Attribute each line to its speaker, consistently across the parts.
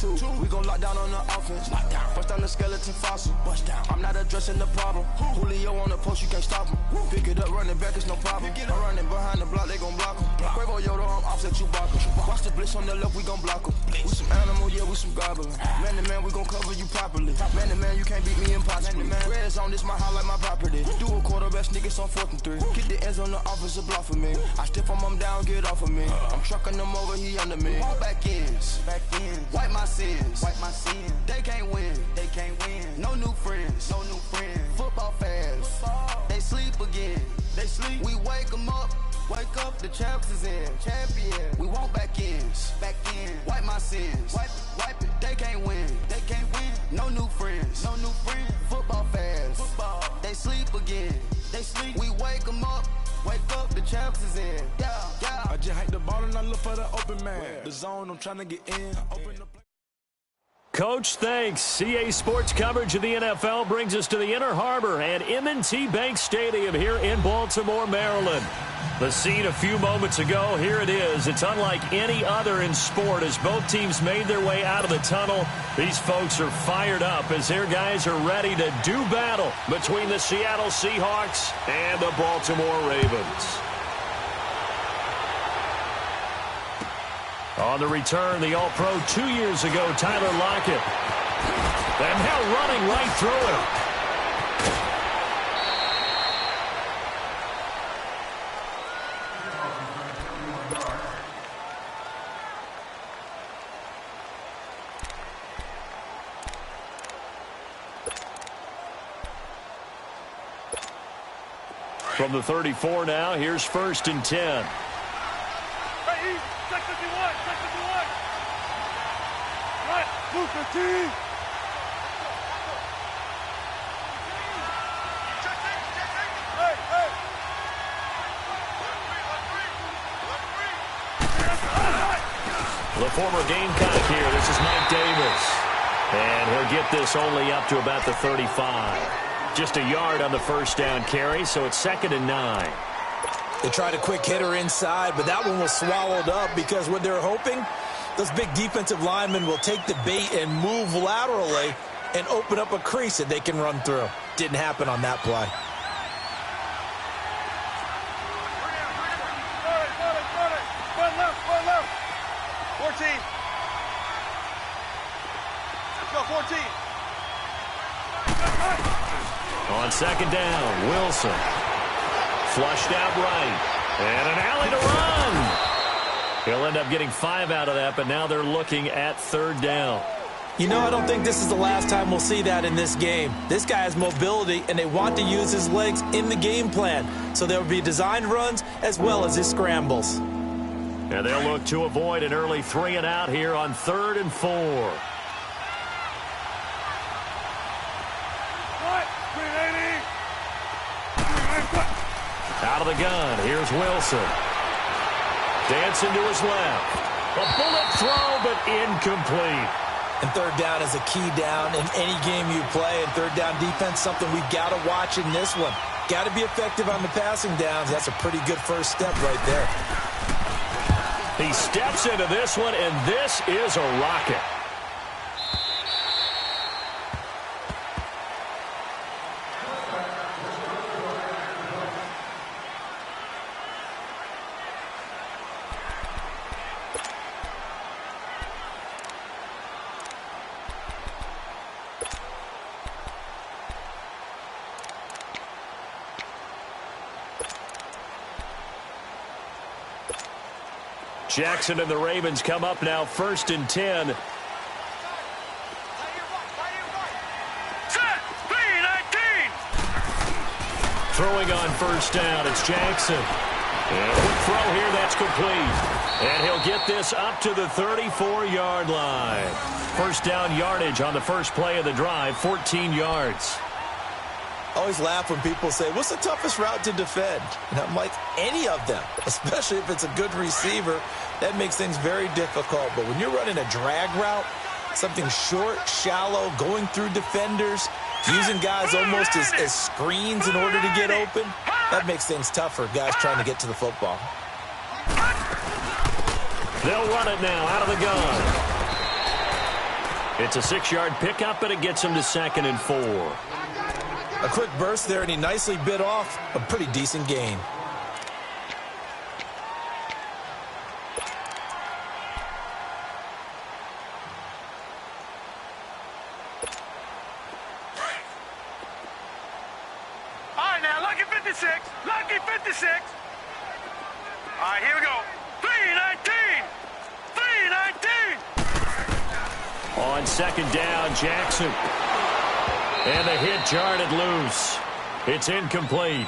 Speaker 1: two. We gon' lock down on the offense. Bust down the skeleton fossil. I'm not addressing the problem. Julio on the post, you can't stop him. Pick it up, running back, it's no problem. I'm running behind the block, they gon' block him. Quavo Yoda, I'm offset, Chewbacca. Watch the blitz on the left, we gon' block him. We some animal, yeah, we some goblin. Man to man, we gon' cover you properly. Man to man, you can't beat me impossibly. Red zone, this my highlight, my property. Do a quarterback sneakers on 4th and 3. Get the ends on the offensive block for me. I stiff him down, get off of me. I'm trucking them over, he under me. All back ends, wipe my sins, They can't win, No new friends, Football fans, they sleep again. We wake them up, the champs is in. Champion, we want back ends, wipe my sins, wipe it. They can't win, No new friends, Football fans, they sleep again. We wake them up, the champs is in. Yeah.
Speaker 2: I just hike the ball and I look for the open man. The zone, I'm trying to get in. Open the
Speaker 3: Coach, thanks. CA Sports coverage of the NFL brings us to the Inner Harbor and M&T Bank Stadium here in Baltimore, Maryland. The scene a few moments ago, here it is. It's unlike any other in sport as both teams made their way out of the tunnel. These folks are fired up as their guys are ready to do battle between the Seattle Seahawks and the Baltimore Ravens. On the return, the All-Pro 2 years ago, Tyler Lockett. And now running right through him. From the 34 now, here's 1st and 10. The former Gamecock here. This is Mike Davis. And he'll get this only up to about the 35. Just a yard on the first down carry, so it's 2nd and 9.
Speaker 4: They tried a quick hitter inside, but that one was swallowed up because what they're hoping, those big defensive linemen will take the bait and move laterally and open up a crease that they can run through. Didn't happen on that play.
Speaker 3: On 2nd down, Wilson. Flushed out right. And an alley to run. He'll end up getting 5 out of that, but now they're looking at 3rd down.
Speaker 4: You know, I don't think this is the last time we'll see that in this game. This guy has mobility, and they want to use his legs in the game plan. So there will be designed runs as well as his scrambles.
Speaker 3: And they'll look to avoid an early 3 and out here on 3rd and 4. Out of the gun, here's Wilson. Dancing to his left. A bullet throw, but incomplete.
Speaker 4: And 3rd down is a key down in any game you play. And 3rd down defense, something we've got to watch in this one. Got to be effective on the passing downs. That's a pretty good first step right there.
Speaker 3: He steps into this one, and this is a rocket. Jackson and the Ravens come up now 1st and 10. Throwing on 1st down, it's Jackson. And a quick throw here, that's complete. And he'll get this up to the 34-yard line. 1st down yardage on the first play of the drive, 14 yards.
Speaker 4: I always laugh when people say, what's the toughest route to defend? And I'm like, any of them, especially if it's a good receiver. That makes things very difficult. But when you're running a drag route, something short, shallow, going through defenders, using guys almost as screens in order to get open, that makes things tough for guys trying to get to the football.
Speaker 3: They'll run it now out of the gun. It's a 6-yard pickup, and it gets him to 2nd and 4.
Speaker 4: A quick burst there, and he nicely bit off a pretty decent gain.
Speaker 5: All right, now, lucky 56. Lucky 56. All right, here we go. 319. 319.
Speaker 3: On 2nd down, Jackson. And the hit jarred it loose. It's incomplete.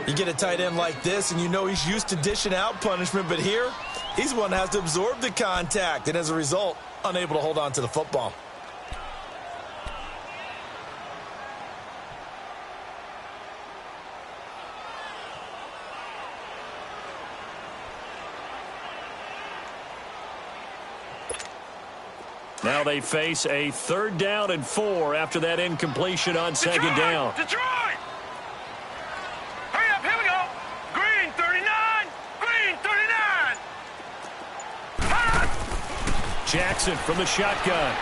Speaker 4: You get a tight end like this, and you know he's used to dishing out punishment, but here, he's one that has to absorb the contact, and as a result, unable to hold on to the football.
Speaker 3: Now they face a 3rd down and 4 after that incompletion on 2nd down.
Speaker 5: Detroit! Hurry up, here we go. Green 39. Green 39. Hurry up.
Speaker 3: Jackson from the shotgun.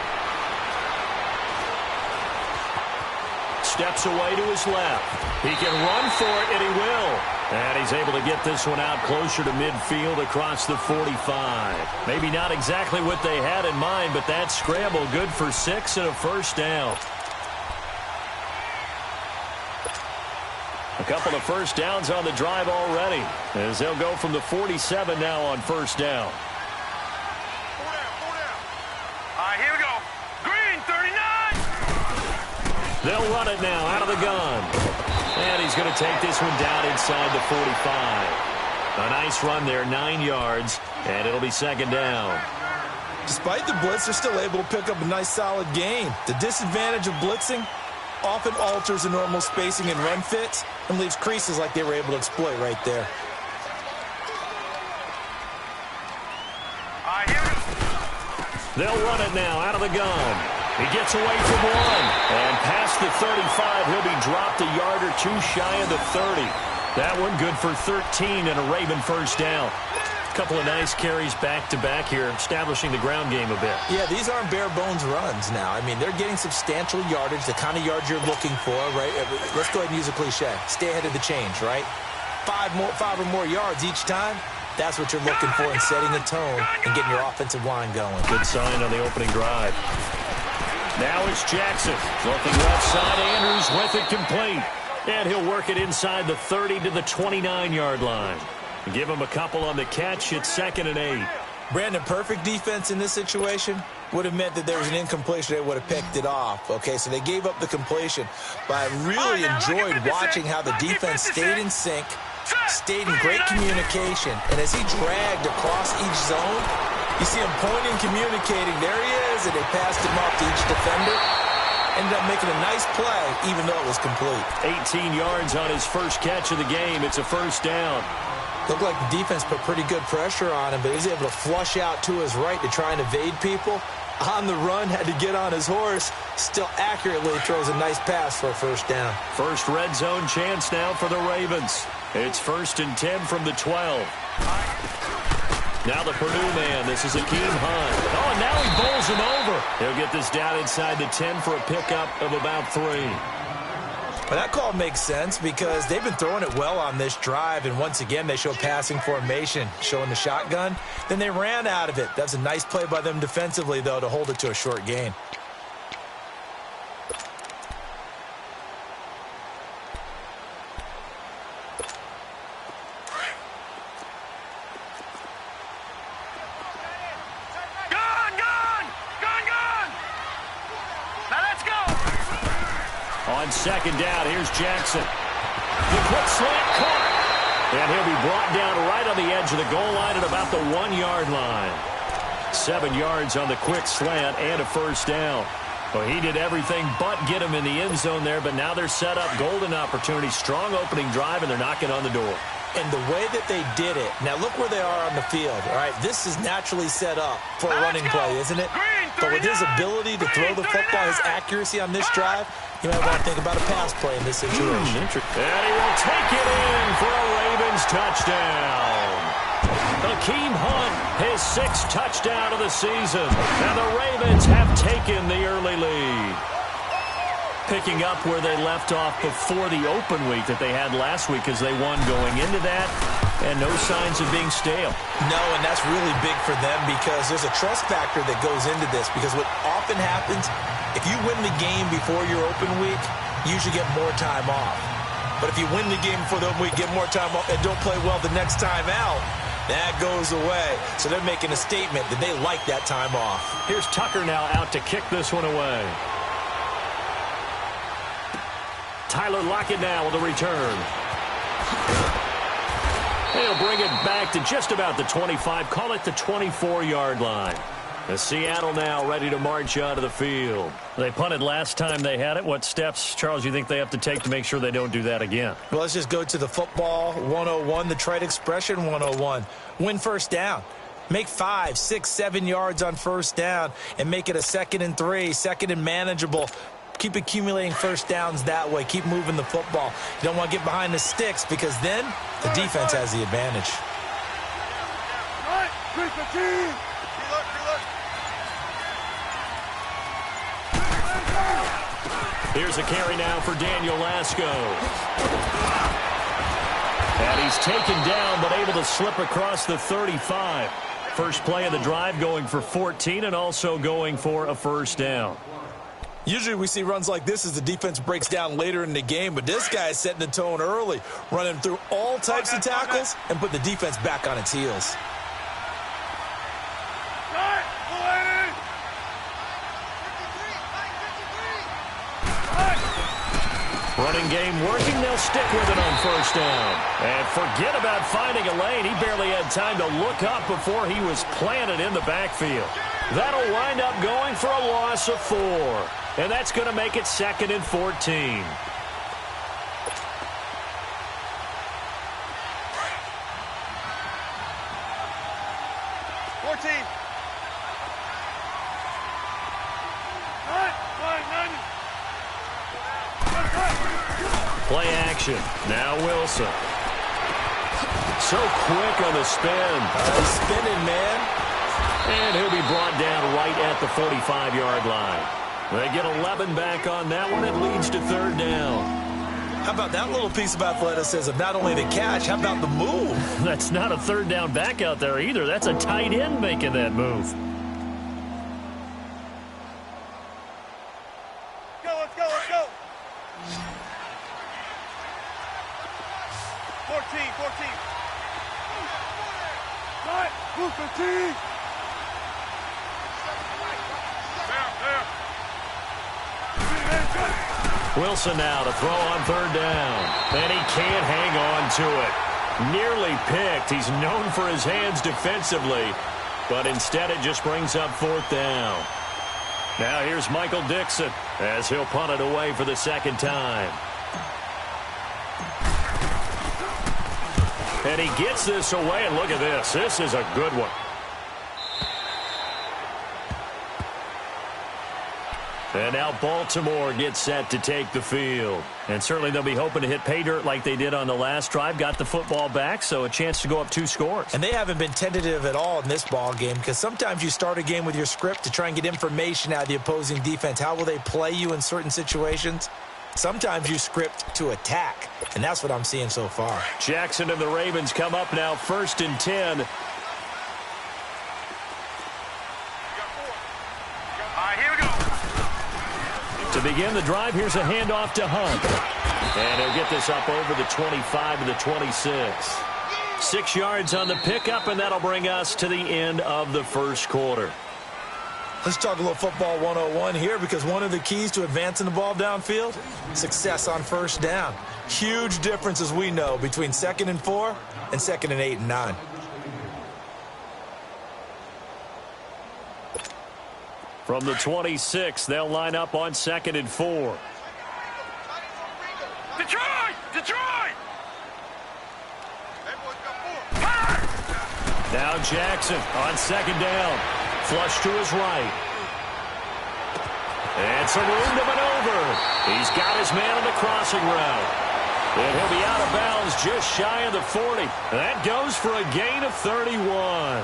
Speaker 3: Steps away to his left. He can run for it, and he will. And he's able to get this one out closer to midfield across the 45. Maybe not exactly what they had in mind, but that scramble good for 6 and a 1st down. A couple of 1st downs on the drive already, as they'll go from the 47 now on 1st down.
Speaker 5: 4 down. All right, here we go. Green 39.
Speaker 3: They'll run it now out of the gun. And he's going to take this one down inside the 45. A nice run there, 9 yards, and it'll be 2nd down.
Speaker 4: Despite the blitz, they're still able to pick up a nice solid gain. The disadvantage of blitzing often alters the normal spacing and run fits and leaves creases like they were able to exploit right there.
Speaker 5: All right, here we go.
Speaker 3: They'll run it now out of the gun. He gets away from one. And past the 35, he'll be dropped a yard or 2 shy of the 30. That one good for 13 and a Raven 1st down. A couple of nice carries back-to-back here, establishing the ground game a bit.
Speaker 4: Yeah, these aren't bare-bones runs now. I mean, they're getting substantial yardage, the kind of yards you're looking for, right? Let's go ahead and use a cliche. Stay ahead of the change, right? 5 or more yards each time. That's what you're looking for in setting a tone and getting your offensive line going.
Speaker 3: Good sign on the opening drive. Now it's Jackson. Looking left side, Andrews with it complete. And he'll work it inside the 30 to the 29-yard line. Give him a couple on the catch. It's 2nd and 8.
Speaker 4: Brandon, perfect defense in this situation would have meant that there was an incompletion. They would have picked it off. Okay, so they gave up the completion. But I really enjoyed watching how the defense stayed in sync, stayed in great communication. And as he dragged across each zone, you see him pointing, communicating. There he is, and they passed him off to each defender. Ended up making a nice play, even though it was complete.
Speaker 3: 18 yards on his first catch of the game. It's a 1st down.
Speaker 4: Looked like the defense put pretty good pressure on him, but he was able to flush out to his right to try and evade people. On the run, had to get on his horse. Still accurately throws a nice pass for a 1st down.
Speaker 3: First red zone chance now for the Ravens. It's 1st and 10 from the 12. Now the Purdue man. This is Akeem Hunt. Oh, and now he bowls him over. He'll get this down inside the 10 for a pickup of about 3.
Speaker 4: Well, that call makes sense because they've been throwing it well on this drive, and once again they show passing formation, showing the shotgun. Then they ran out of it. That's a nice play by them defensively, though, to hold it to a short gain.
Speaker 3: On 2nd down, here's Jackson. The quick slant caught. And he'll be brought down right on the edge of the goal line at about the 1-yard line. 7 yards on the quick slant and a 1st down. Well, he did everything but get him in the end zone there, but now they're set up. Golden opportunity, strong opening drive, and they're knocking on the door.
Speaker 4: And the way that they did it, now look where they are on the field, all right? This is naturally set up for a running play, isn't it? But with his ability to throw the football, his accuracy on this drive, you might want to think about a pass play in this situation.
Speaker 3: And he will take it in for a Ravens touchdown. Hakeem Hunt, his 6th touchdown of the season. And the Ravens have taken the early lead. Picking up where they left off before the open week that they had last week as they won going into that. And no signs of being stale.
Speaker 4: No, and that's really big for them because there's a trust factor that goes into this. Because what often happens, if you win the game before your open week, you usually get more time off. But if you win the game before the open week, get more time off, and don't play well the next time out, that goes away. So they're making a statement that they like that time off.
Speaker 3: Here's Tucker now out to kick this one away. Tyler Lockett now with a return. They'll bring it back to just about the 25. Call it the 24-yard line. The Seattle now ready to march out of the field. They punted last time they had it. What steps, Charles, you think they have to take to make sure they don't do that again?
Speaker 4: Well, let's just go to the football 101, the trite expression 101. Win first down. Make 5, 6, 7 yards on first down and make it a 2nd and 3, 2nd and manageable. Keep accumulating first downs that way. Keep moving the football. You don't want to get behind the sticks because then the defense has the advantage.
Speaker 3: Here's a carry now for Daniel Lasco. And he's taken down but able to slip across the 35. First play of the drive going for 14 and also going for a first down.
Speaker 4: Usually we see runs like this as the defense breaks down later in the game, but this guy is setting the tone early, running through all types of tackles and put the defense back on its heels.
Speaker 3: Running game working. They'll stick with it on first down. And forget about finding a lane. He barely had time to look up before he was planted in the backfield. That'll wind up going for a loss of 4. And that's going to make it 2nd and 14. Play action. Now Wilson. So quick on the spin.
Speaker 4: He's spinning, man.
Speaker 3: And he'll be brought down right at the 45-yard line. They get 11 back on that one. It leads to 3rd down.
Speaker 4: How about that little piece of athleticism? Not only the catch, how about the move?
Speaker 3: That's not a 3rd down back out there either. That's a tight end making that move.
Speaker 5: Let's go. 14. Right, move 15.
Speaker 3: Wilson now to throw on 3rd down. And he can't hang on to it. Nearly picked. He's known for his hands defensively. But instead it just brings up 4th down. Now here's Michael Dixon as he'll punt it away for the 2nd time. And he gets this away, and look at this. This is a good one. And now Baltimore gets set to take the field. And certainly they'll be hoping to hit pay dirt like they did on the last drive. Got the football back, so a chance to go up 2 scores.
Speaker 4: And they haven't been tentative at all in this ball game because sometimes you start a game with your script to try and get information out of the opposing defense. How will they play you in certain situations? Sometimes you script to attack, and that's what I'm seeing so far.
Speaker 3: Jackson and the Ravens come up now 1st and 10.
Speaker 5: All right, here we go.
Speaker 3: To begin the drive, here's a handoff to Hunt. And he'll get this up over the 25 to the 26. 6 yards on the pickup, and that'll bring us to the end of the first quarter.
Speaker 4: Let's talk a little football 101 here because one of the keys to advancing the ball downfield, success on first down. Huge difference, as we know, between 2nd and 4 and 2nd and 8 and 9.
Speaker 3: From the 26, they'll line up on 2nd and 4.
Speaker 5: Detroit!
Speaker 3: Now Jackson on 2nd down. Flush to his right. And some room to maneuver. He's got his man on the crossing route. And he'll be out of bounds just shy of the 40. That goes for a gain of 31.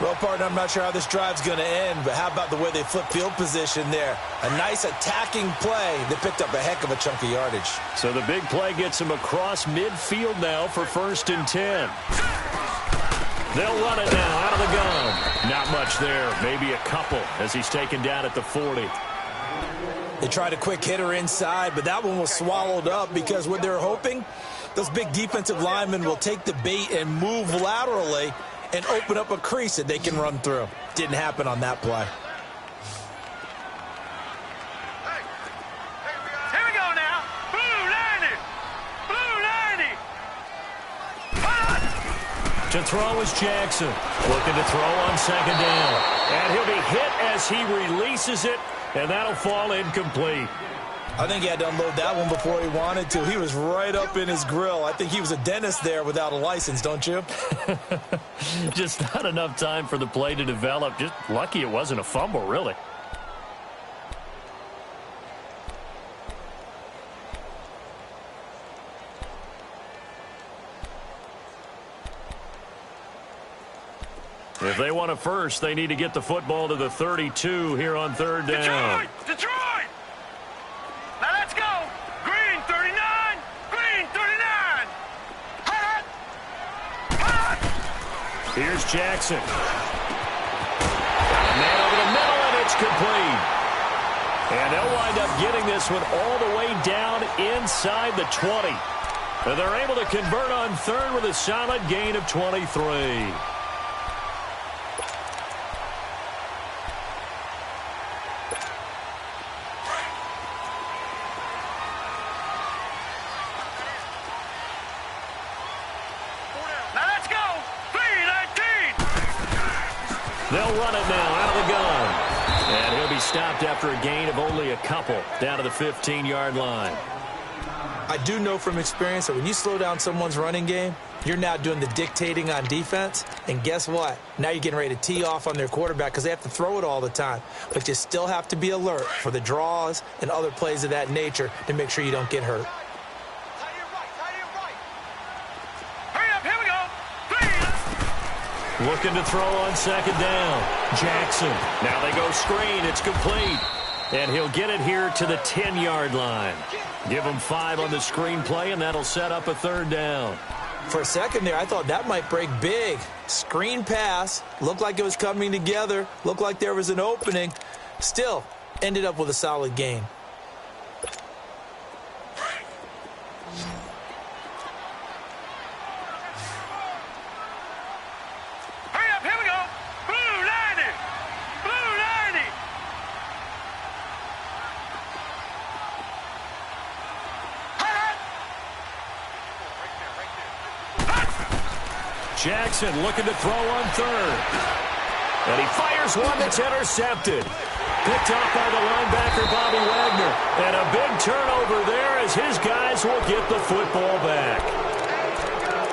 Speaker 4: Well, partner, I'm not sure how this drive's going to end, but how about the way they flip field position there? A nice attacking play. They picked up a heck of a chunk of yardage.
Speaker 3: So the big play gets him across midfield now for 1st and 10. They'll run it now out of the gun. Not much there, maybe a couple as he's taken down at the 40.
Speaker 4: They tried a quick hitter inside, but that one was swallowed up because what they're hoping, those big defensive linemen will take the bait and move laterally and open up a crease that they can run through. Didn't happen on that play.
Speaker 5: Here we go now. Blue 90. Blue 90.
Speaker 3: To throw is Jackson. Looking to throw on 2nd down. And he'll be hit as he releases it, and that'll fall incomplete.
Speaker 4: I think he had to unload that one before he wanted to. He was right up in his grill. I think he was a dentist there without a license, don't you?
Speaker 3: Just not enough time for the play to develop. Just lucky it wasn't a fumble, really. If they want a first, they need to get the football to the 32 here on 3rd down.
Speaker 5: Detroit! Now let's go! Green 39! Green 39! Hot! Hot!
Speaker 3: Here's Jackson. Got a man over the middle, and it's complete. And they'll wind up getting this one all the way down inside the 20. And they're able to convert on 3rd with a solid gain of 23. They'll run it now out of the gun. And he'll be stopped after a gain of only a couple down to the 15-yard line.
Speaker 4: I do know from experience that when you slow down someone's running game, you're now doing the dictating on defense. And guess what? Now you're getting ready to tee off on their quarterback because they have to throw it all the time. But you still have to be alert for the draws and other plays of that nature to make sure you don't get hurt.
Speaker 3: Looking to throw on 2nd down. Jackson. Now they go screen. It's complete. And he'll get it here to the 10-yard line. Give him 5 on the screen play, and that'll set up a 3rd down.
Speaker 4: For a second there, I thought that might break big. Screen pass. Looked like it was coming together. Looked like there was an opening. Still, ended up with a solid gain.
Speaker 3: Jackson looking to throw on 3rd. And he fires one that's intercepted. Picked off by the linebacker, Bobby Wagner. And a big turnover there as his guys will get the football back.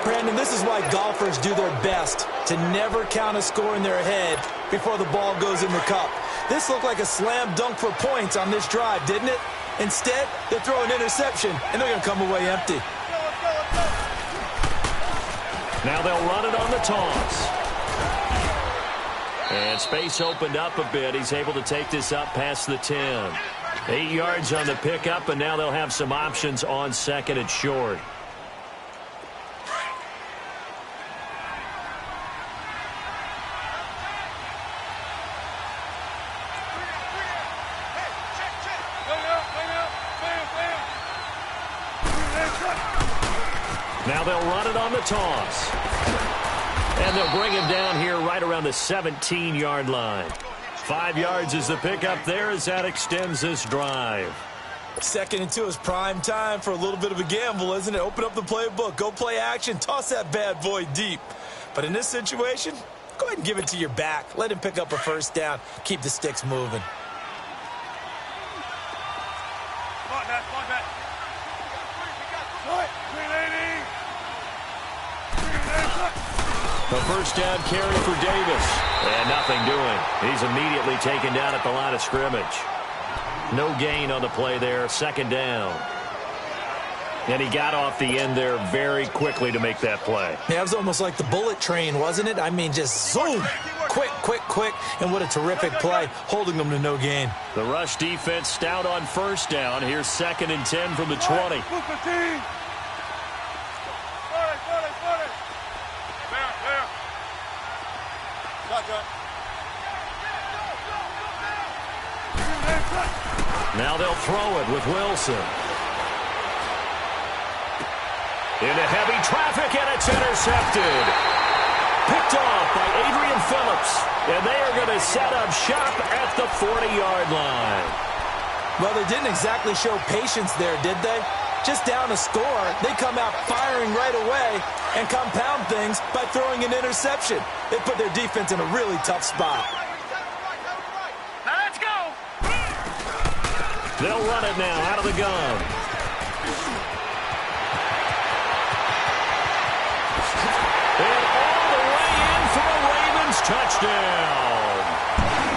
Speaker 4: Brandon, this is why golfers do their best to never count a score in their head before the ball goes in the cup. This looked like a slam dunk for points on this drive, didn't it? Instead, they throw an interception, and they're going to come away empty.
Speaker 3: Now they'll run it on the toss. And space opened up a bit. He's able to take this up past the 10. 8 yards on the pickup, and now they'll have some options on 2nd and short. Now they'll run it on the toss. And they'll bring him down here right around the 17-yard line. 5 yards is the pickup there as that extends this drive.
Speaker 4: 2nd and 2 is prime time for a little bit of a gamble, isn't it? Open up the playbook, go play action, toss that bad boy deep. But in this situation, go ahead and give it to your back. Let him pick up a 1st down. Keep the sticks moving.
Speaker 3: The 1st down carry for Davis. And nothing doing. He's immediately taken down at the line of scrimmage. No gain on the play there. 2nd down. And he got off the end there very quickly to make that play.
Speaker 4: Yeah, it was almost like the bullet train, wasn't it? I mean, just zoom. Quick, quick, quick. And what a terrific play, holding them to no gain.
Speaker 3: The rush defense stout on first down. Here's 2nd and 10 from the 20. Now they'll throw it with Wilson. Into heavy traffic, and it's intercepted. Picked off by Adrian Phillips. And they are going to set up shop at the 40-yard line.
Speaker 4: Well, they didn't exactly show patience there, did they? Just down a score, they come out firing right away and compound things by throwing an interception. They put their defense in a really tough spot.
Speaker 5: Now let's go.
Speaker 3: They'll run it now out of the gun. And all the way in for a Ravens touchdown.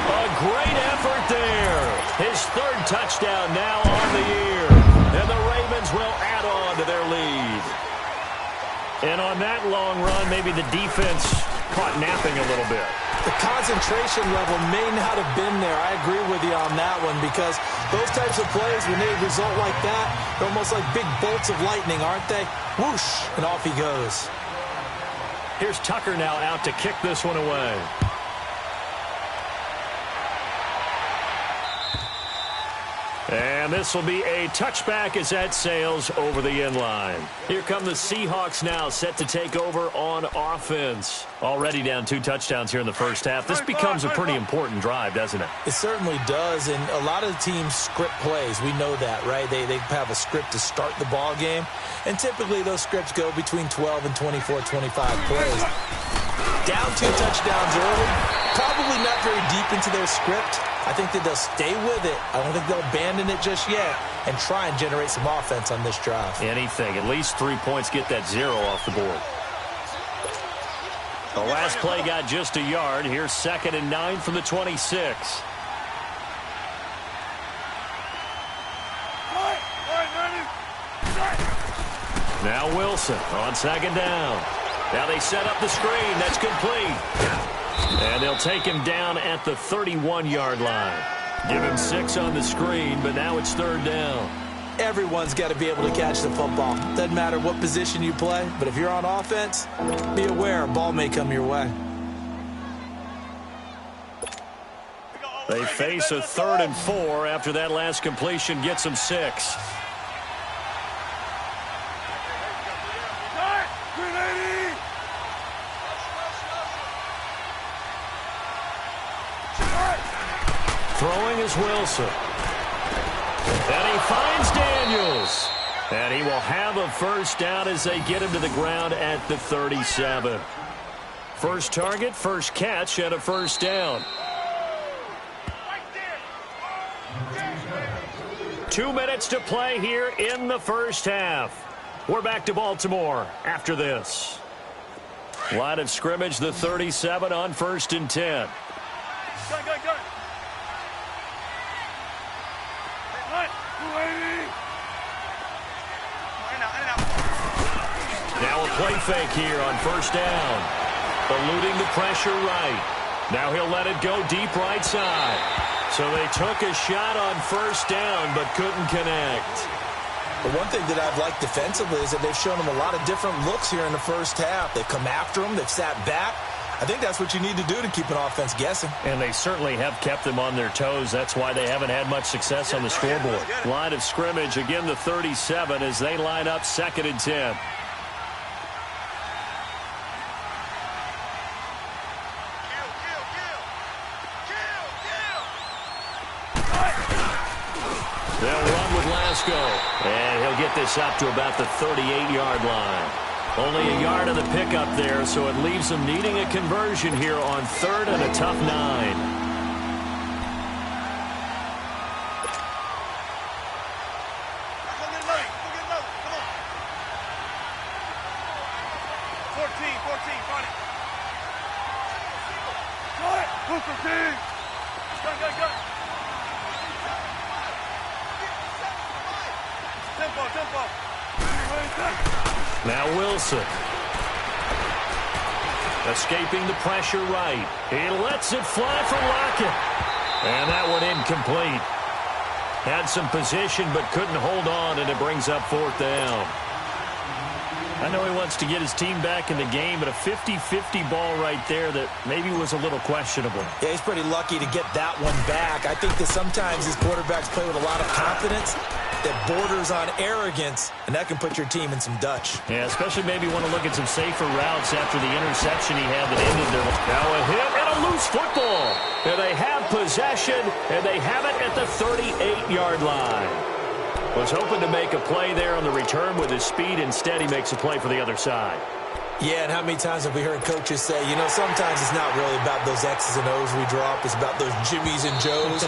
Speaker 3: A great effort there. His 3rd touchdown now on the year. And the Ravens will add on to their lead. And on that long run, maybe the defense caught napping a little bit.
Speaker 4: The concentration level may not have been there. I agree with you on that one, because those types of plays, when they result like that, they're almost like big bolts of lightning, aren't they? Whoosh, and off he goes.
Speaker 3: Here's Tucker now out to kick this one away. And this will be a touchback as that sails over the end line. Here come the Seahawks now, set to take over on offense. Already down 2 touchdowns here in the first half. This becomes a pretty important drive, doesn't it?
Speaker 4: It certainly does, and a lot of the teams script plays. We know that, right? They have a script to start the ball game, and typically those scripts go between 12 and 24, 25 plays. Down 2 touchdowns early, probably not very deep into their script. I think that they'll stay with it. I don't think they'll abandon it just yet and try and generate some offense on this drive.
Speaker 3: Anything. At least 3 points, get that 0 off the board. The last play got just a yard. Here's 2nd and 9 from the 26. Now Wilson on 2nd down. Now they set up the screen. That's complete. And they'll take him down at the 31-yard line. Give him 6 on the screen, but now it's 3rd down.
Speaker 4: Everyone's got to be able to catch the football. Doesn't matter what position you play, but if you're on offense, be aware a ball may come your way.
Speaker 3: They face a 3rd and 4 after that last completion gets them 6. Throwing is Wilson. And he finds Daniels. And he will have a first down as they get him to the ground at the 37. First target, first catch, and a first down. 2 minutes to play here in the first half. We're back to Baltimore after this. Line of scrimmage, the 37 on 1st and 10.
Speaker 5: Go.
Speaker 3: Now a play fake here on 1st down. Eluding the pressure right. Now he'll let it go deep right side. So they took a shot on 1st down but couldn't connect.
Speaker 4: But one thing that I've liked defensively is that they've shown them a lot of different looks here in the first half. They've come after them. They've sat back. I think that's what you need to do to keep an offense guessing.
Speaker 3: And they certainly have kept them on their toes. That's why they haven't had much success on the scoreboard. Line of scrimmage, again the 37 as they line up 2nd and 10. They'll run with Lasco. And he'll get this up to about the 38-yard line. Only a yard of the pickup there, so it leaves them needing a conversion here on 3rd and a tough 9. Now Wilson. Escaping the pressure right. He lets it fly for Lockett. And that one incomplete. Had some position but couldn't hold on, and it brings up 4th down. I know he wants to get his team back in the game, but a 50-50 ball right there that maybe was a little questionable.
Speaker 4: Yeah, he's pretty lucky to get that one back. I think that sometimes these quarterbacks play with a lot of confidence that borders on arrogance, and that can put your team in some Dutch.
Speaker 3: Yeah, especially maybe want to look at some safer routes after the interception he had that ended there. Now a hit and a loose football. And they have possession, and they have it at the 38-yard line. Was hoping to make a play there on the return with his speed. Instead, he makes a play for the other side.
Speaker 4: Yeah, and how many times have we heard coaches say, you know, sometimes it's not really about those X's and O's we drop. It's about those Jimmies and Joes.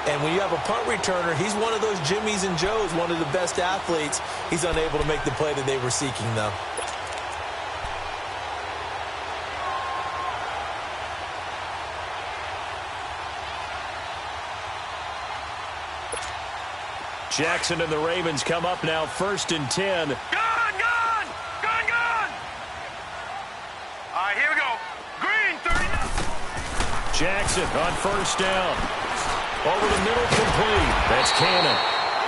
Speaker 4: And when you have a punt returner, he's one of those Jimmies and Joes, one of the best athletes. He's unable to make the play that they were seeking, though.
Speaker 3: Jackson and the Ravens come up now 1st and 10.
Speaker 5: Gone! All right, here we go. Green, 39.
Speaker 3: Jackson on 1st down. Over the middle, complete. That's Cannon.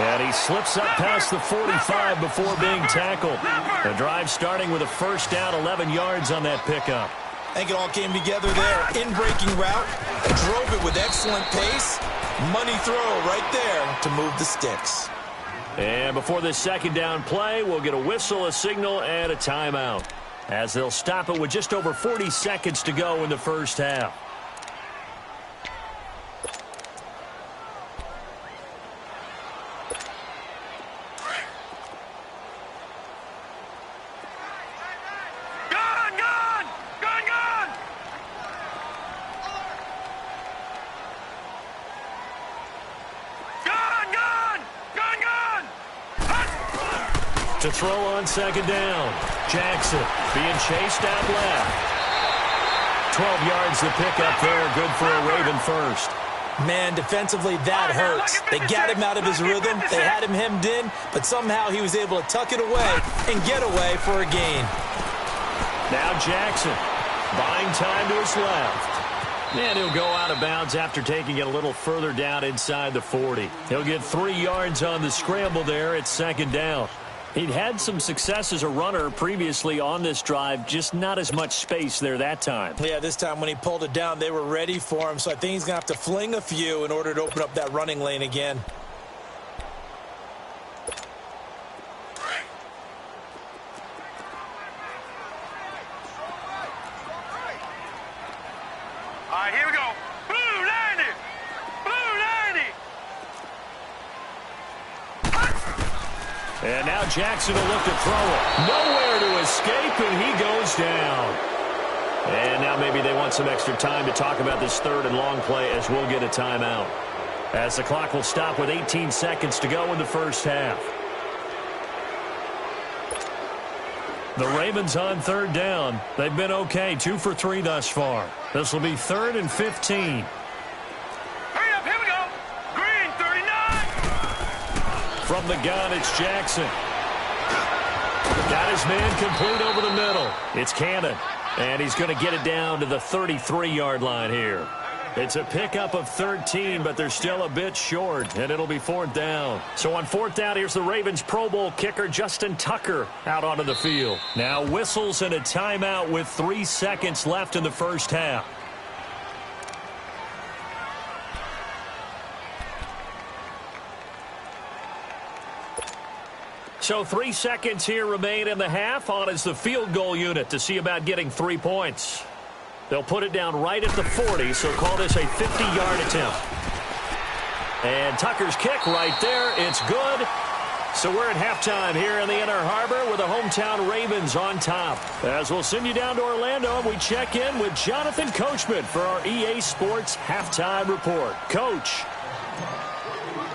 Speaker 3: And he slips up past the 45 before being tackled. The drive starting with a 1st down, 11 yards on that pickup.
Speaker 4: I think it all came together there. In-breaking route. Drove it with excellent pace. Money throw right there to move the sticks.
Speaker 3: And before this 2nd down play, we'll get a whistle, a signal, and a timeout, as they'll stop it with just over 40 seconds to go in the 1st half. To throw on 2nd down. Jackson being chased out left. 12 yards to pick up there. Good for a Raven first.
Speaker 4: Man, defensively, that hurts. They got him out of his rhythm. They had him hemmed in, but somehow he was able to tuck it away and get away for a gain.
Speaker 3: Now Jackson buying time to his left. And he'll go out of bounds after taking it a little further down inside the 40. He'll get 3 yards on the scramble there at 2nd down. He'd had some success as a runner previously on this drive, just not as much space there that time.
Speaker 4: Yeah, this time when he pulled it down, they were ready for him, so I think he's going to have to fling a few in order to open up that running lane again.
Speaker 5: All right, here we go. Blue 90. Blue 90.
Speaker 3: And now Jackson will look to throw it. Nowhere to escape, and he goes down. And now maybe they want some extra time to talk about this 3rd and long play, as we'll get a timeout, as the clock will stop with 18 seconds to go in the 1st half. The Ravens on 3rd down. They've been okay, 2 for 3 thus far. This will be 3rd and 15. From the gun, it's Jackson. Got his man complete over the middle. It's Cannon, and he's going to get it down to the 33-yard line here. It's a pickup of 13, but they're still a bit short, and it'll be 4th down. So on 4th down, here's the Ravens Pro Bowl kicker, Justin Tucker, out onto the field. Now whistles and a timeout with 3 seconds left in the 1st half. So 3 seconds here remain in the half. On is the field goal unit to see about getting 3 points. They'll put it down right at the 40, so call this a 50-yard attempt. And Tucker's kick right there. It's good. So we're at halftime here in the Inner Harbor with the hometown Ravens on top. As we'll send you down to Orlando, and we check in with Jonathan Coachman for our EA Sports Halftime Report. Coach.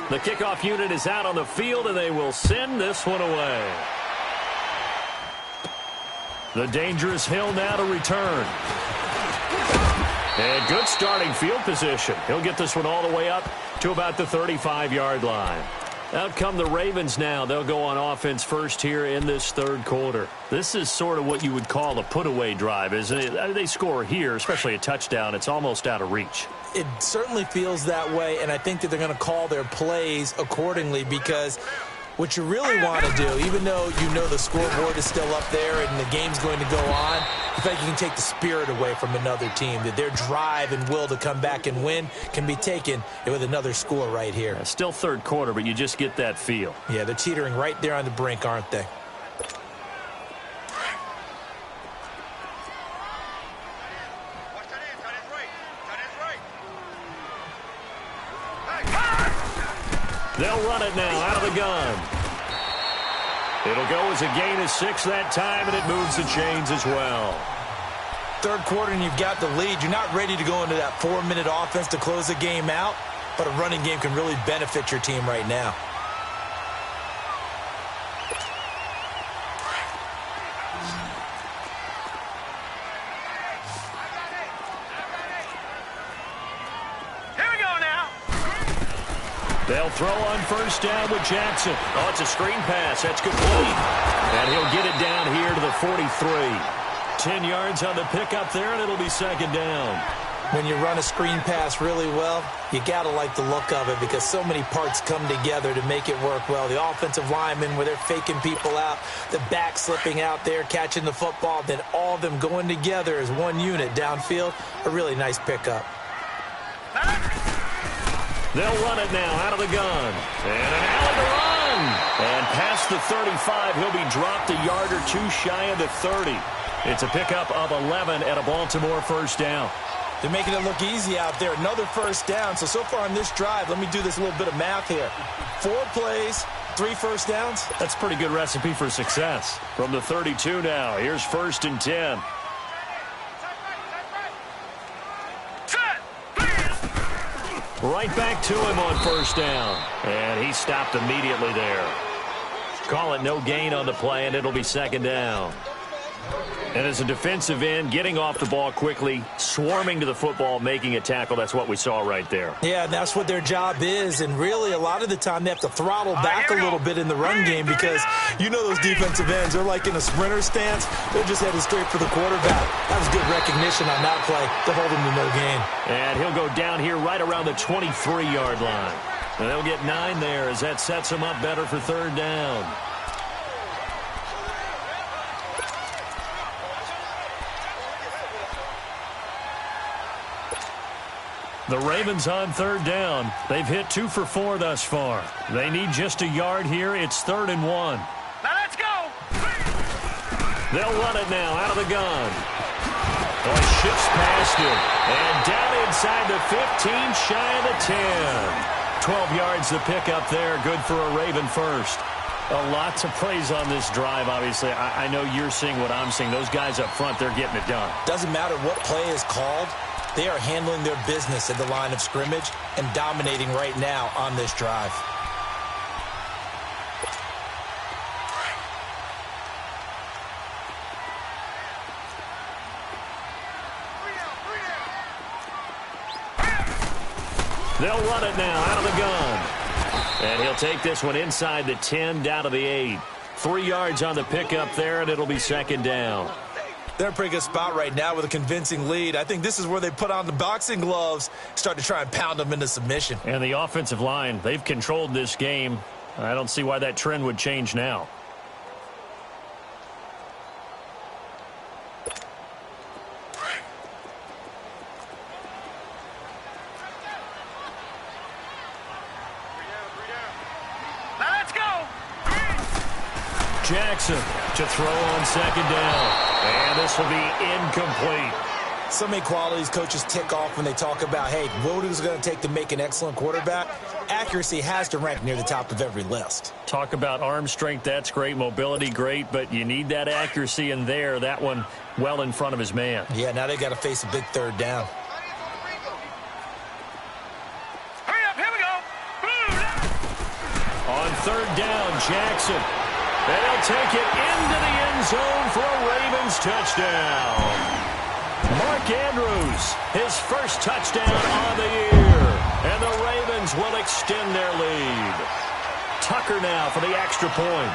Speaker 3: The kickoff unit is out on the field, and they will send this one away. The dangerous Hill now to return. And good starting field position. He'll get this one all the way up to about the 35-yard line. Out come the Ravens now. They'll go on offense first here in this third quarter. This is sort of what you would call a put-away drive, isn't it? They score here, especially a touchdown. It's almost out of reach.
Speaker 4: It certainly feels that way, and I think that they're going to call their plays accordingly because what you really want to do, even though you know the scoreboard is still up there and the game's going to go on, I feel like you can take the spirit away from another team, that their drive and will to come back and win can be taken with another score right here.
Speaker 3: Still third quarter, but you just get that feel.
Speaker 4: Yeah, they're teetering right there on the brink, aren't they?
Speaker 3: They'll run it now out of the gun. It'll go as a gain of 6 that time, and it moves the chains as well.
Speaker 4: Third quarter, and you've got the lead. You're not ready to go into that 4-minute offense to close the game out, but a running game can really benefit your team right now.
Speaker 3: They'll throw on first down with Jackson. Oh, it's a screen pass. That's complete. And he'll get it down here to the 43. 10 yards on the pickup there, and it'll be second down.
Speaker 4: When you run a screen pass really well, you got to like the look of it because so many parts come together to make it work well. The offensive linemen, where they're faking people out, the back slipping out there, catching the football, then all of them going together as one unit downfield. A really nice pickup.
Speaker 3: They'll run it now out of the gun. And an alley to run. And past the 35, he'll be dropped a yard or two shy of the 30. It's a pickup of 11 at a Baltimore first down.
Speaker 4: They're making it look easy out there. Another first down. So far on this drive, let me do this little bit of math here. 4 plays, 3 first downs.
Speaker 3: That's a pretty good recipe for success. From the 32 now, here's 1st and 10. Right back to him on first down. And he stopped immediately there. Call it no gain on the play, and it'll be second down. And as a defensive end, getting off the ball quickly, swarming to the football, making a tackle, that's what we saw right there.
Speaker 4: Yeah, and that's what their job is. And really, a lot of the time, they have to throttle back a little bit in the run game because you know those defensive ends, they're like in a sprinter stance. They're just headed straight for the quarterback. That was good recognition on that play to hold him to no gain.
Speaker 3: And he'll go down here right around the 23-yard line. And they'll get 9 there as that sets him up better for third down. The Ravens on third down. They've hit 2 for 4 thus far. They need just a yard here. It's 3rd and 1.
Speaker 5: Now let's go.
Speaker 3: They'll run it now out of the gun. Oh, shifts past him. And down inside the 15, shy of the 10. 12 yards the pickup there. Good for a Raven first. Lots of plays on this drive, obviously. I know you're seeing what I'm seeing. Those guys up front, they're getting it done.
Speaker 4: Doesn't matter what play is called. They are handling their business at the line of scrimmage and dominating right now on this drive.
Speaker 3: They'll run it now out of the gun. And he'll take this one inside the 10, down to the 8. 3 yards on the pickup there, and it'll be second down.
Speaker 4: They're in a pretty good spot right now with a convincing lead. I think this is where they put on the boxing gloves, start to try and pound them into submission.
Speaker 3: And the offensive line, they've controlled this game. I don't see why that trend would change now. Jackson to throw on second down. And this will be incomplete.
Speaker 4: So many qualities coaches tick off when they talk about, hey, what is it going to take to make an excellent quarterback? Accuracy has to rank near the top of every list.
Speaker 3: Talk about arm strength, that's great. Mobility, great. But you need that accuracy in there. That one well in front of his man.
Speaker 4: Yeah, now they've got to face a big third down.
Speaker 5: Hurry up, here we go.
Speaker 3: On third down, Jackson. And he'll take it into the end zone for a Ravens touchdown. Mark Andrews, his first touchdown on the year. And the Ravens will extend their lead. Tucker now for the extra point.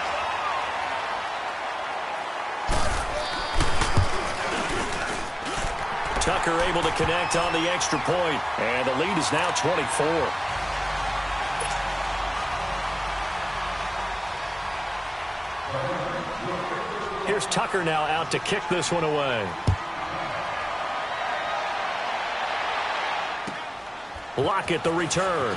Speaker 3: Tucker able to connect on the extra point, and the lead is now 24. Here's Tucker now out to kick this one away. Lockett the return.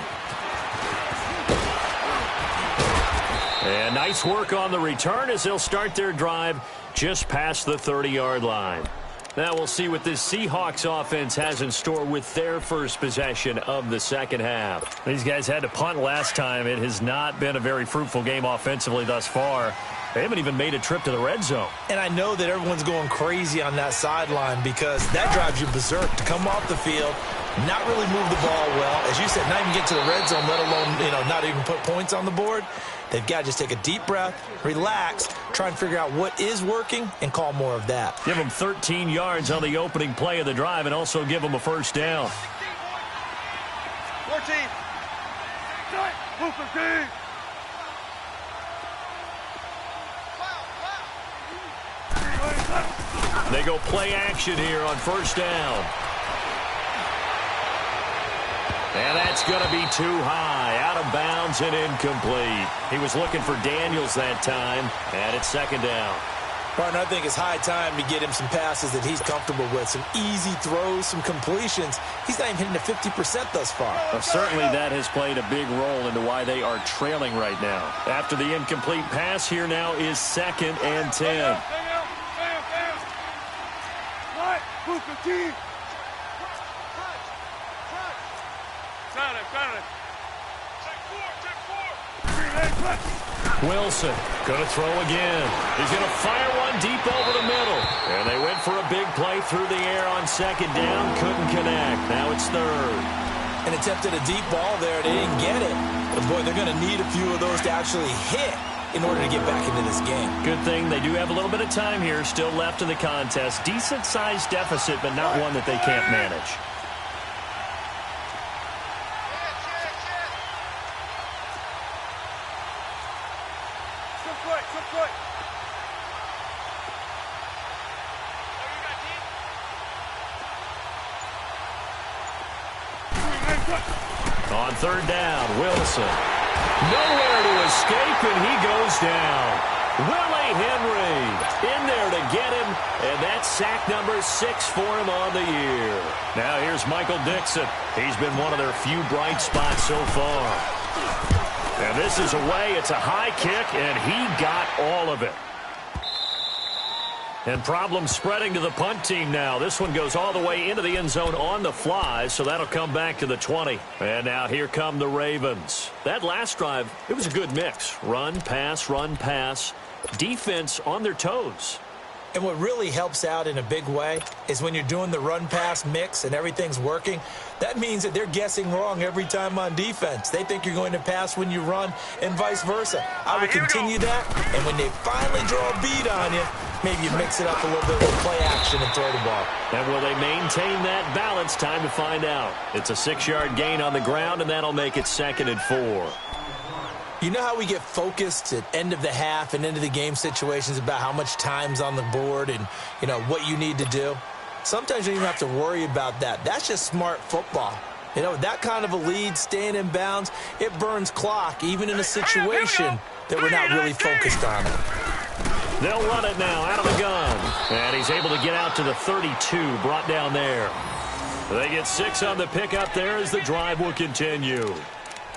Speaker 3: And nice work on the return as they'll start their drive just past the 30-yard line. Now we'll see what this Seahawks offense has in store with their first possession of the second half. These guys had to punt last time. It has not been a very fruitful game offensively thus far. They haven't even made a trip to the red zone.
Speaker 4: And I know that everyone's going crazy on that sideline because that drives you berserk to come off the field, not really move the ball well. As you said, not even get to the red zone, let alone, not even put points on the board. They've got to just take a deep breath, relax, try and figure out what is working, and call more of that.
Speaker 3: Give them 13 yards on the opening play of the drive and also give them a first down.
Speaker 5: 14.
Speaker 3: They go play action here on first down. And that's going to be too high. Out of bounds and incomplete. He was looking for Daniels that time, and it's second down.
Speaker 4: Partner, I think it's high time to get him some passes that he's comfortable with. Some easy throws, some completions. He's not even hitting the 50% thus far.
Speaker 3: Well, certainly that has played a big role into why they are trailing right now. After the incomplete pass, here now is 2nd and 10. Wilson going to throw again. He's going to fire one deep over the middle. And they went for a big play through the air on second down. Couldn't connect. Now it's third.
Speaker 4: And attempted a deep ball there. They didn't get it. But, boy, they're going to need a few of those to actually hit in order to get back into this game.
Speaker 3: Good thing they do have a little bit of time here still left in the contest. Decent-sized deficit, but not one that they can't manage. On third down, Wilson. Nowhere to escape, and he goes down. Willie Henry in there to get him, and that's sack number 6 for him on the year. Now here's Michael Dixon. He's been one of their few bright spots so far. And this is away. It's a high kick, and he got all of it. And problems spreading to the punt team now. This one goes all the way into the end zone on the fly, so that'll come back to the 20. And now here come the Ravens. That last drive, it was a good mix. Run, pass, defense on their toes.
Speaker 4: And what really helps out in a big way is when you're doing the run-pass mix and everything's working, that means that they're guessing wrong every time on defense. They think you're going to pass when you run and vice versa. I would continue that, and when they finally draw a bead on you, maybe you mix it up a little bit with play action and throw the ball.
Speaker 3: And will they maintain that balance? Time to find out. It's a 6-yard gain on the ground, and that'll make it 2nd and 4.
Speaker 4: You know how we get focused at end of the half and into the game situations about how much time's on the board and, what you need to do? Sometimes you don't even have to worry about that. That's just smart football. That kind of a lead, staying in bounds, it burns clock, even in a situation that we're not really focused on it.
Speaker 3: They'll run it now out of the gun. And he's able to get out to the 32, brought down there. They get 6 on the pickup there as the drive will continue.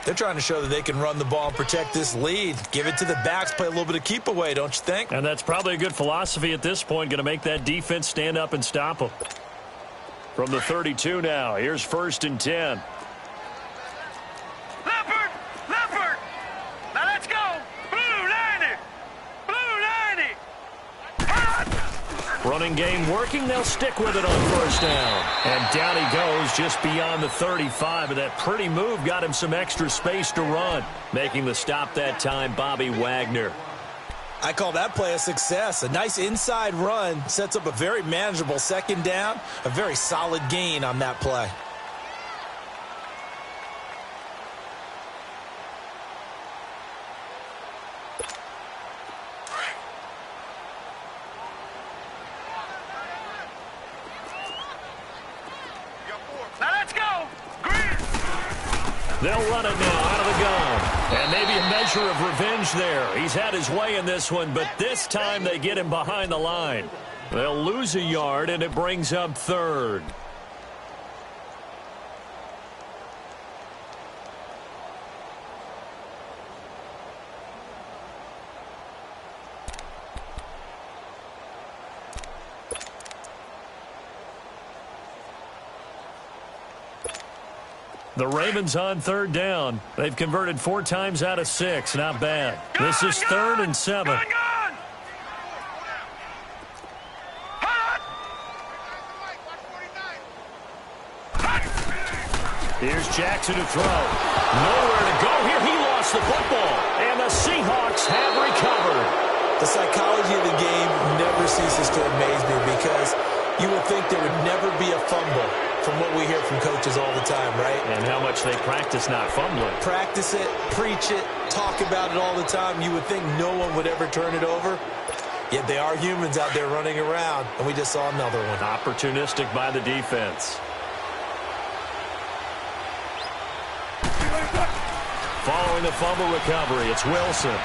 Speaker 4: They're trying to show that they can run the ball and protect this lead. Give it to the backs, play a little bit of keep away, don't you think?
Speaker 3: And that's probably a good philosophy at this point. Going to make that defense stand up and stop them. From the 32 now, here's 1st and 10.
Speaker 5: Leopard! Now let's go! Blue 90!
Speaker 3: Running game working. They'll stick with it on first down. And down he goes just beyond the 35. And that pretty move got him some extra space to run. Making the stop that time, Bobby Wagner.
Speaker 4: I call that play a success. A nice inside run sets up a very manageable 2nd down. A very solid gain on that play.
Speaker 3: They'll run it now out of the gun. And maybe a measure of revenge there. He's had his way in this one, but this time they get him behind the line. They'll lose a yard, and it brings up third. The Ravens on third down. They've converted 4 times out of 6. Not bad. This is 3rd and 7. Here's Jackson to throw. Nowhere to go here. He lost the football. And the Seahawks have recovered.
Speaker 4: The psychology of the game never ceases to amaze me because you would think there would never be a fumble from what we hear from coaches all the time, right?
Speaker 3: And how much they practice not fumbling.
Speaker 4: Practice it, preach it, talk about it all the time. You would think no one would ever turn it over. Yet they are humans out there running around, and we just saw another one.
Speaker 3: Opportunistic by the defense. Following the fumble recovery, it's Wilson.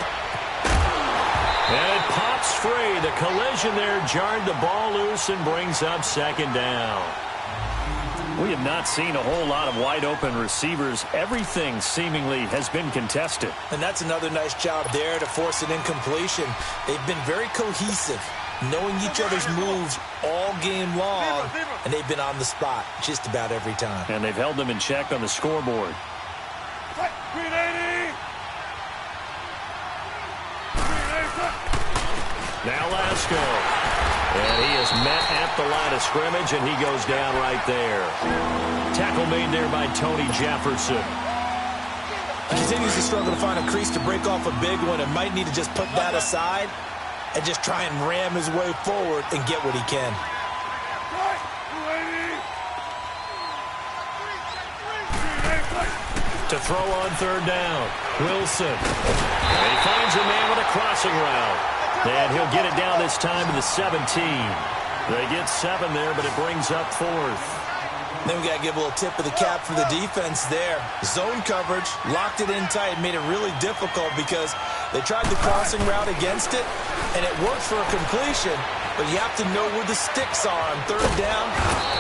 Speaker 3: And it pops free. The collision there jarred the ball loose and brings up 2nd down. We have not seen a whole lot of wide-open receivers. Everything seemingly has been contested.
Speaker 4: And that's another nice job there to force an incompletion. They've been very cohesive, knowing each other's moves all game long, and they've been on the spot just about every time.
Speaker 3: And they've held them in check on the scoreboard. Now Lasco. And he is met at the line of scrimmage, and he goes down right there. Tackle made there by Tony Jefferson.
Speaker 4: He continues to struggle to find a crease to break off a big one and might need to just put that aside and just try and ram his way forward and get what he can.
Speaker 3: To throw on 3rd down, Wilson. And he finds a man with a crossing route. And he'll get it down this time to the 17. They get 7 there, but it brings up 4th.
Speaker 4: Then we got to give a little tip of the cap for the defense there. Zone coverage, locked it in tight, made it really difficult because they tried the crossing route against it, and it worked for a completion, but you have to know where the sticks are on 3rd down.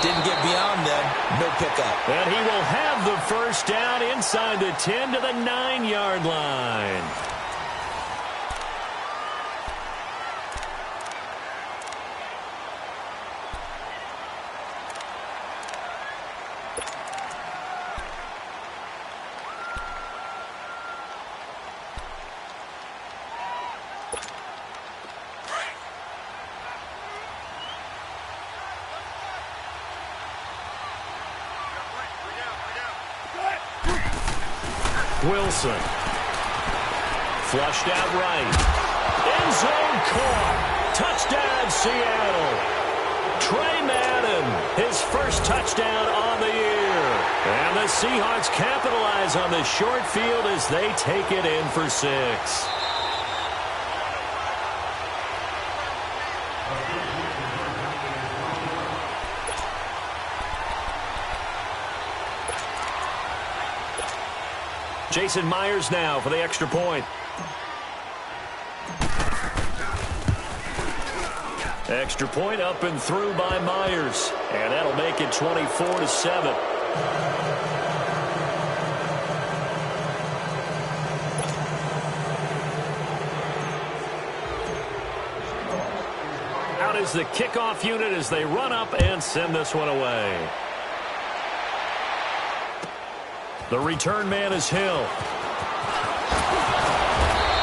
Speaker 4: Didn't get beyond them, no pickup.
Speaker 3: And he will have the 1st down inside the 10 to the 9-yard line. Wilson. Flushed out right. End zone caught. Touchdown, Seattle. Trey Madden, his first touchdown on the year. And the Seahawks capitalize on the short field as they take it in for 6. Jason Myers now for the extra point. Extra point up and through by Myers. And that'll make it 24-7. Out is the kickoff unit as they run up and send this one away. The return man is Hill.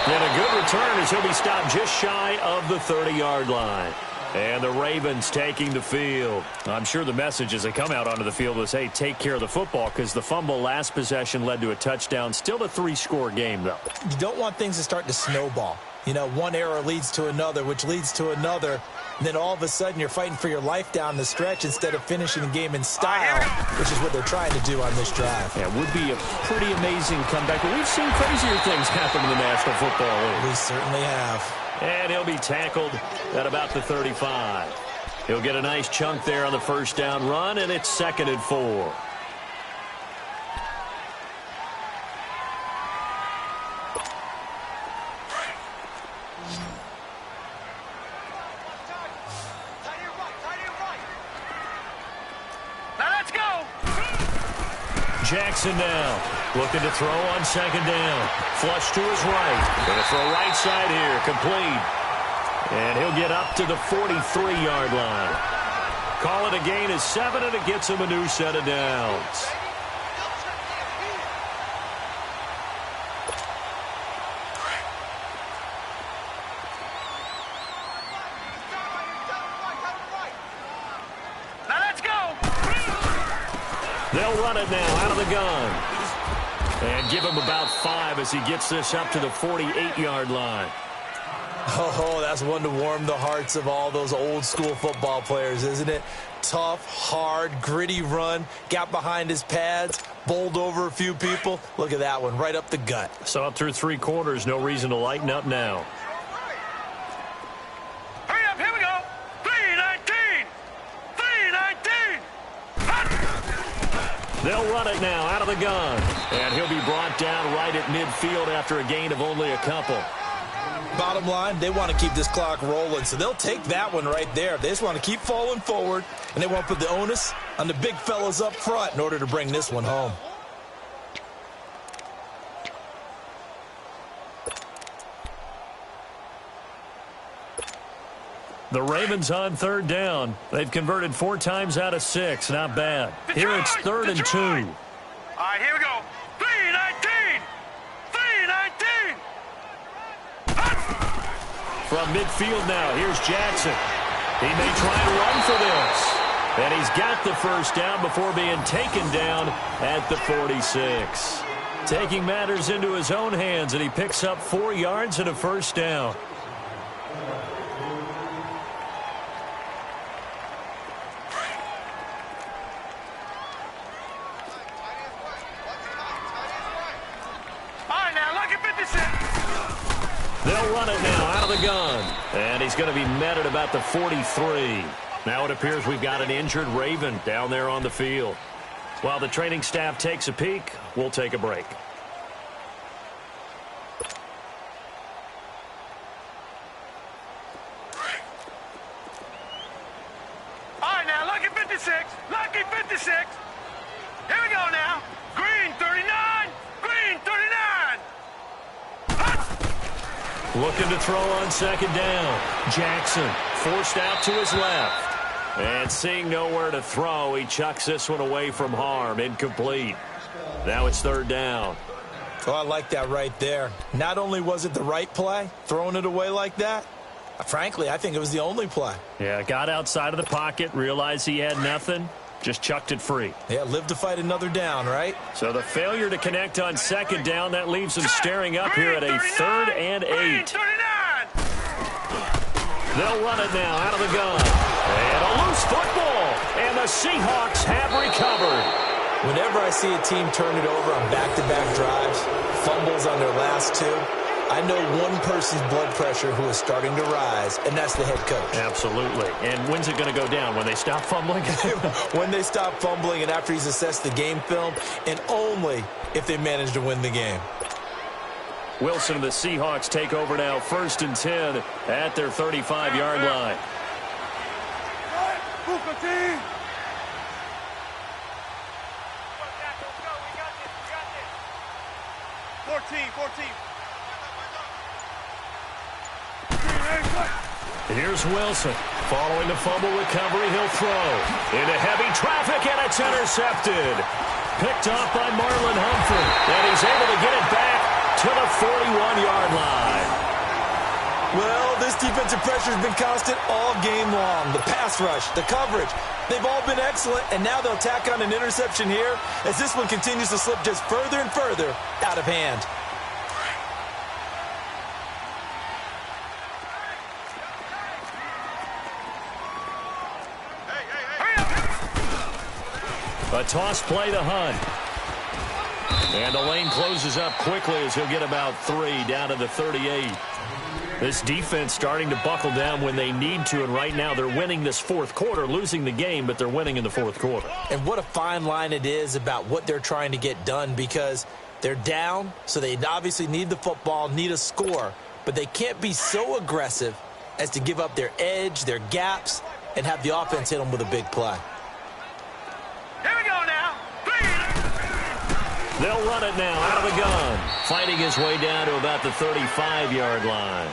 Speaker 3: And a good return as he'll be stopped just shy of the 30-yard line. And the Ravens taking the field. I'm sure the message as they come out onto the field was, hey, take care of the football, because the fumble last possession led to a touchdown. Still a 3-score game, though.
Speaker 4: You don't want things to start to snowball. You know, one error leads to another, which leads to another. And then all of a sudden you're fighting for your life down the stretch instead of finishing the game in style, which is what they're trying to do on this drive.
Speaker 3: Yeah, it would be a pretty amazing comeback. But we've seen crazier things happen in the National Football League.
Speaker 4: We certainly have.
Speaker 3: And he'll be tackled at about the 35. He'll get a nice chunk there on the 1st down run, and it's 2nd and 4. Jackson now. Looking to throw on second down. Flush to his right. Going to throw right side here. Complete. And he'll get up to the 43-yard line. Call it a gain of 7, and it gets him a new set of downs.
Speaker 5: Now let's go.
Speaker 3: They'll run it now out of the gun. And give him about 5 as he gets this up to the 48-yard line.
Speaker 4: Oh, that's one to warm the hearts of all those old-school football players, isn't it? Tough, hard, gritty run, got behind his pads, bowled over a few people. Look at that one, right up the gut.
Speaker 3: So up through 3 quarters, no reason to lighten up now.
Speaker 5: Hurry up, here we go. 3-19. 3-19.
Speaker 3: They'll run it now out of the gun. And he'll be brought down right at midfield after a gain of only a couple.
Speaker 4: Bottom line, they want to keep this clock rolling, so they'll take that one right there. They just want to keep falling forward, and they want to put the onus on the big fellas up front in order to bring this one home.
Speaker 3: The Ravens on third down. They've converted 4 times out of 6. Not bad. Here it's 3rd and 2.
Speaker 5: All right, here we go. 3-19. 3-19.
Speaker 3: From midfield now, here's Jackson. He may try and run for this. And he's got the first down before being taken down at the 46. Taking matters into his own hands, and he picks up 4 yards and a first down. They'll run it now out of the gun. And he's going to be met at about the 43. Now it appears we've got an injured Raven down there on the field. While the training staff takes a peek, we'll take a break.
Speaker 5: All right, now, lucky 56. Lucky 56. Here we go now. Green 39. Green 39.
Speaker 3: Looking to throw on second down. Jackson forced out to his left. And seeing nowhere to throw, he chucks this one away from harm. Incomplete. Now it's 3rd down.
Speaker 4: Oh, I like that right there. Not only was it the right play, throwing it away like that, frankly, I think it was the only play.
Speaker 3: Yeah, got outside of the pocket, realized he had nothing, just chucked it free.
Speaker 4: Yeah, live to fight another down, right?
Speaker 3: So the failure to connect on second down, that leaves him staring up here at a 3rd and 8. They'll run it now out of the gun. And a loose football. And the Seahawks have recovered.
Speaker 4: Whenever I see a team turn it over on back-to-back drives, fumbles on their last 2, I know one person's blood pressure who is starting to rise, and that's the head coach.
Speaker 3: Absolutely. And when's it going to go down? When they stop fumbling?
Speaker 4: When they stop fumbling and after he's assessed the game film, and only if they manage to win the game.
Speaker 3: Wilson and the Seahawks take over now, 1st and 10 at their 35-yard line.
Speaker 5: Booker team. 14.
Speaker 3: Here's Wilson. Following the fumble recovery, he'll throw. Into heavy traffic, and it's intercepted. Picked off by Marlon Humphrey. And he's able to get it back to the 41-yard line.
Speaker 4: Well, this defensive pressure has been constant all game long. The pass rush, the coverage, they've all been excellent, and now they'll tack on an interception here as this one continues to slip just further and further out of hand.
Speaker 3: A toss play to Hunt. And the lane closes up quickly as he'll get about 3 down to the 38. This defense starting to buckle down when they need to, and right now they're winning this 4th quarter, losing the game, but they're winning in the 4th quarter.
Speaker 4: And what a fine line it is about what they're trying to get done, because they're down, so they obviously need the football, need a score, but they can't be so aggressive as to give up their edge, their gaps, and have the offense hit them with a big play.
Speaker 5: Here we go now. 3.
Speaker 3: They'll run it now out of the gun, fighting his way down to about the 35-yard line.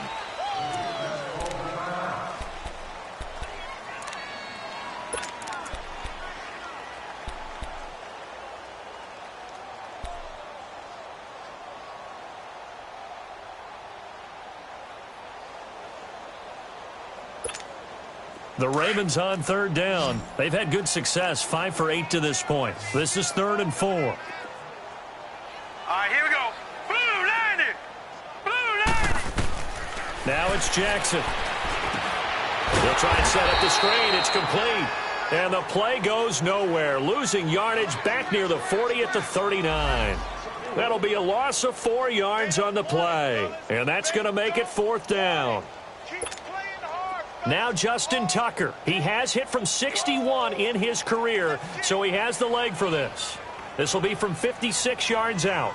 Speaker 3: The Ravens on third down. They've had good success, 5 for 8 to this point. This is 3rd and 4.
Speaker 5: All right, here we go. Blue line it. Blue line it.
Speaker 3: Now it's Jackson. They'll try and set up the screen. It's complete. And the play goes nowhere. Losing yardage back near the 40 at the 39. That'll be a loss of 4 yards on the play. And that's going to make it 4th down. Now Justin Tucker. He has hit from 61 in his career, so he has the leg for this. This will be from 56 yards out.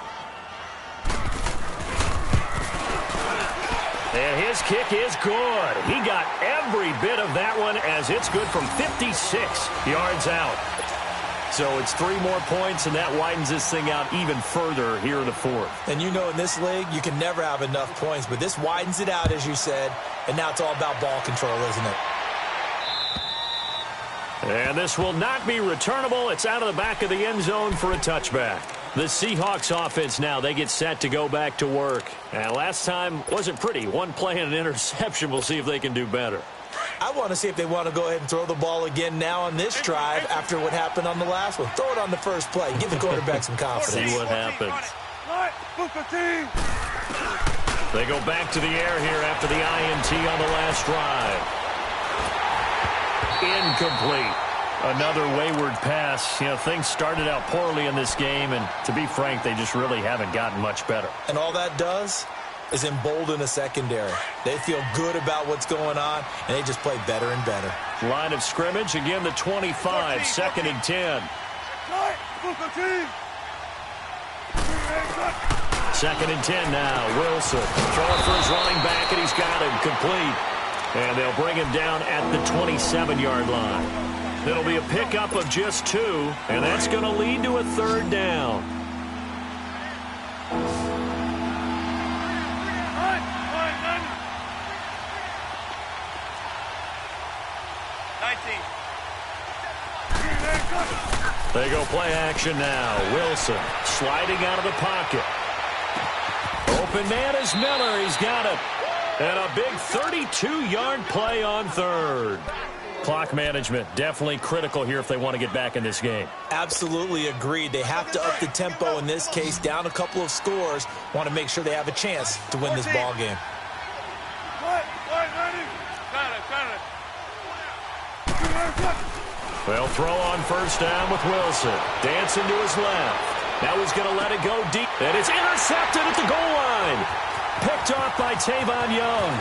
Speaker 3: And his kick is good. He got every bit of that one as it's good from 56 yards out. So it's 3 more points, and that widens this thing out even further here in the 4th.
Speaker 4: And you know in this league, you can never have enough points, but this widens it out, as you said, and now it's all about ball control, isn't it?
Speaker 3: And this will not be returnable. It's out of the back of the end zone for a touchback. The Seahawks offense now, they get set to go back to work. And last time wasn't pretty. 1 play and an interception. We'll see if they can do better.
Speaker 4: I want to see if they want to go ahead and throw the ball again now on this drive after what happened on the last one. Throw it on the first play. Give the quarterback some confidence.
Speaker 3: See what happens. They go back to the air here after the INT on the last drive. Incomplete. Another wayward pass. You know, things started out poorly in this game, and to be frank, they just really haven't gotten much better.
Speaker 4: And all that does is embolden a secondary. They feel good about what's going on, and they just play better and better.
Speaker 3: Line of scrimmage, again the 25, 2nd and 10. 2nd and 10 now. Wilson throwing for his running back, and he's got him complete. And they'll bring him down at the 27-yard line. It'll be a pickup of just 2, and that's going to lead to a 3rd down. They go play action now. Wilson sliding out of the pocket. Open man is Miller. He's got it. And a big 32-yard play on 3rd. Clock management definitely critical here if they want to get back in this game.
Speaker 4: Absolutely agreed. They have to up the tempo in this case, down a couple of scores. Want to make sure they have a chance to win this ball game.
Speaker 3: They'll throw on 1st down with Wilson. Dancing to his left. Now he's going to let it go deep. And it's intercepted at the goal line. Picked off by Tavon Young.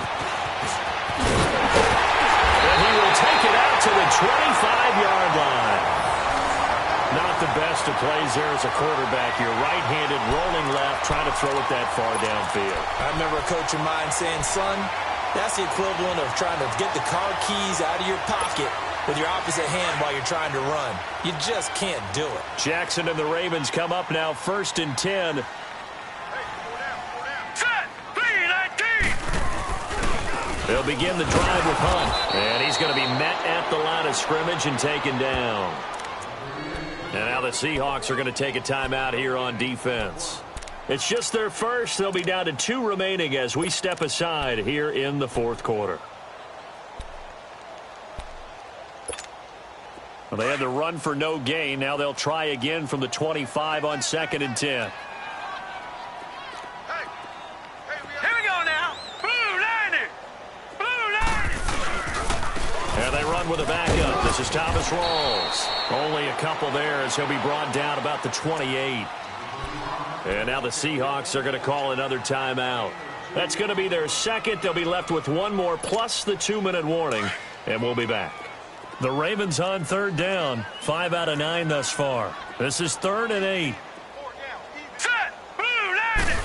Speaker 3: And he will take it out to the 25-yard line. Not the best of plays there as a quarterback. You're right-handed, rolling left, trying to throw it that far downfield.
Speaker 4: I remember a coach of mine saying, son, that's the equivalent of trying to get the car keys out of your pocket with your opposite hand while you're trying to run. You just can't do it.
Speaker 3: Jackson and the Ravens come up now 1st and 10.
Speaker 5: Set. 3-19.
Speaker 3: They'll begin the drive with Hunt. And he's going to be met at the line of scrimmage and taken down. And now the Seahawks are going to take a timeout here on defense. It's just their first. They'll be down to 2 remaining as we step aside here in the 4th quarter. Well, they had to run for no gain. Now they'll try again from the 25 on 2nd and 10.
Speaker 5: Here we go now. Blue line it. Blue line it.
Speaker 3: And they run with a backup. This is Thomas Rawls. Only a couple there as he'll be brought down about the 28. And now the Seahawks are going to call another timeout. That's going to be their second. They'll be left with 1 more plus the 2-minute warning. And we'll be back. The Ravens on 3rd down. 5 out of 9 thus far. This is 3rd and 8.
Speaker 5: Set. Blue line it.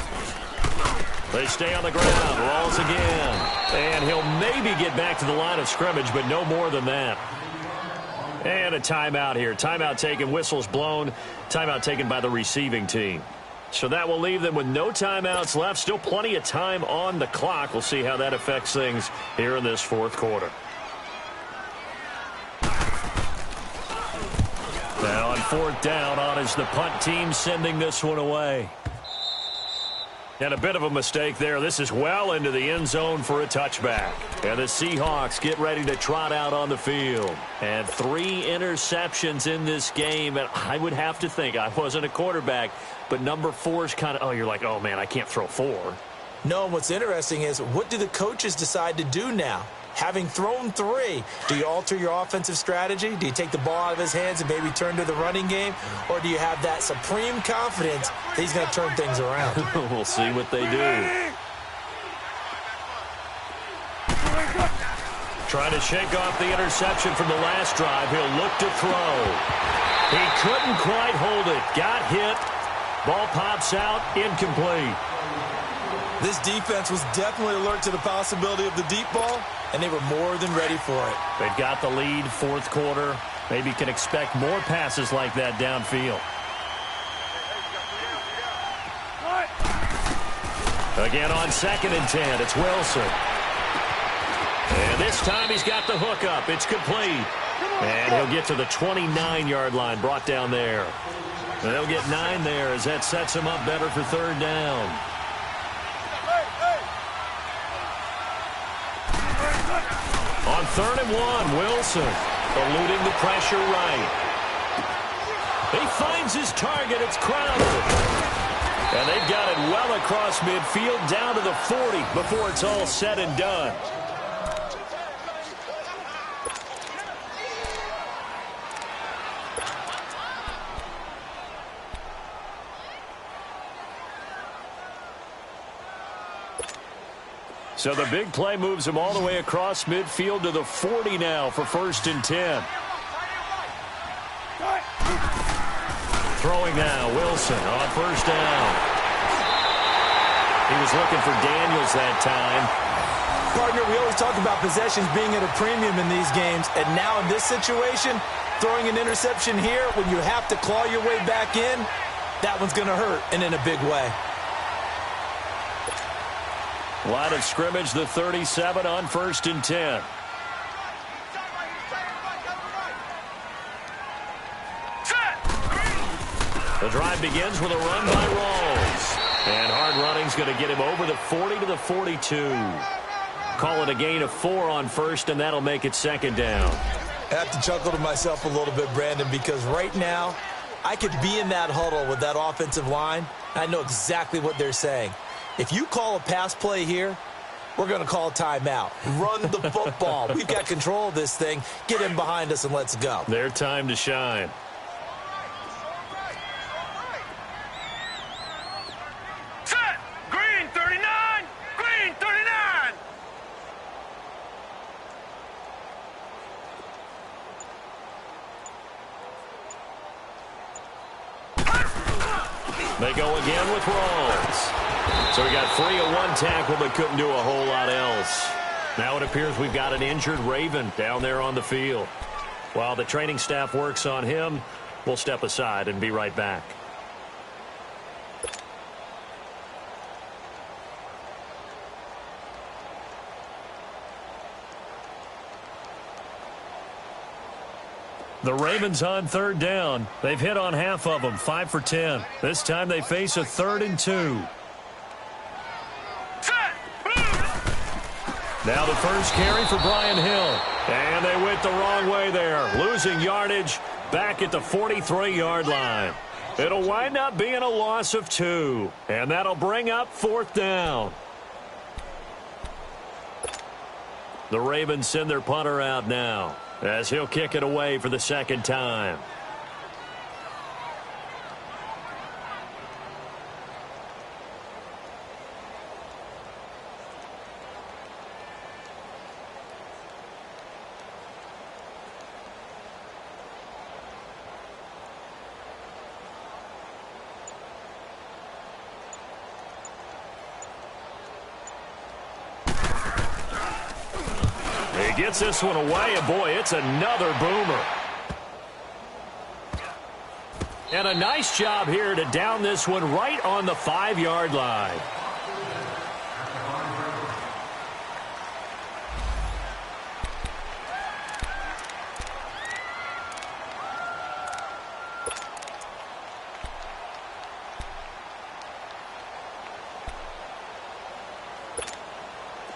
Speaker 3: They stay on the ground. Rawls again. And he'll maybe get back to the line of scrimmage, but no more than that. And a timeout here. Timeout taken. Whistles blown. Timeout taken by the receiving team. So that will leave them with no timeouts left. Still plenty of time on the clock. We'll see how that affects things here in this fourth quarter. Now on fourth down, on is the punt team sending this one away. And a bit of a mistake there. This is well into the end zone for a touchback. And the Seahawks get ready to trot out on the field. And 3 interceptions in this game. And I would have to think, I wasn't a quarterback, but number 4 is kind of, oh, you're like, oh, man, I can't throw 4.
Speaker 4: No, what's interesting is, what do the coaches decide to do now? Having thrown 3, do you alter your offensive strategy? Do you take the ball out of his hands and maybe turn to the running game? Or do you have that supreme confidence that he's going to turn things around?
Speaker 3: We'll see what they do. Trying to shake off the interception from the last drive. He'll look to throw. He couldn't quite hold it. Got hit. Ball pops out. Incomplete.
Speaker 4: This defense was definitely alert to the possibility of the deep ball, and they were more than ready for it.
Speaker 3: They've got the lead, fourth quarter. Maybe can expect more passes like that downfield. Again on 2nd and 10, it's Wilson. And this time he's got the hook up. It's complete. And he'll get to the 29-yard line, brought down there. And they'll get 9 there as that sets him up better for third down. On 3rd and 1, Wilson eluding the pressure right. He finds his target. It's Crowder. And they've got it well across midfield down to the 40 before it's all said and done. So the big play moves him all the way across midfield to the 40 now for 1st and 10. Throwing now, Wilson on 1st down. He was looking for Daniels that time.
Speaker 4: Partner, we always talk about possessions being at a premium in these games, and now in this situation, throwing an interception here when you have to claw your way back in, that one's going to hurt, and in a big way.
Speaker 3: Line of scrimmage, the 37 on 1st and 10. The drive begins with a run by Rawls. And hard running's going to get him over the 40 to the 42. Call it a gain of 4 on 1st, and that'll make it 2nd down.
Speaker 4: I have to chuckle to myself a little bit, Brandon, because right now, I could be in that huddle with that offensive line. I know exactly what they're saying. If you call a pass play here, we're going to call a timeout. Run the football. We've got control of this thing. Get in behind us and let's go.
Speaker 3: Their time to shine.
Speaker 5: Set! Green 39! Green 39!
Speaker 3: They go again with Rawls. So we got 3 of 1 tackle, but couldn't do a whole lot else. Now it appears we've got an injured Raven down there on the field. While the training staff works on him, we'll step aside and be right back. The Ravens on 3rd down. They've hit on half of them, 5 for 10. This time they face a 3rd and 2. Now the first carry for Brian Hill. And they went the wrong way there. Losing yardage back at the 43-yard line. It'll wind up being a loss of 2. And that'll bring up 4th down. The Ravens send their punter out now, as he'll kick it away for the 2nd time. He gets this one away, and boy, it's another boomer. And a nice job here to down this one right on the 5-yard line.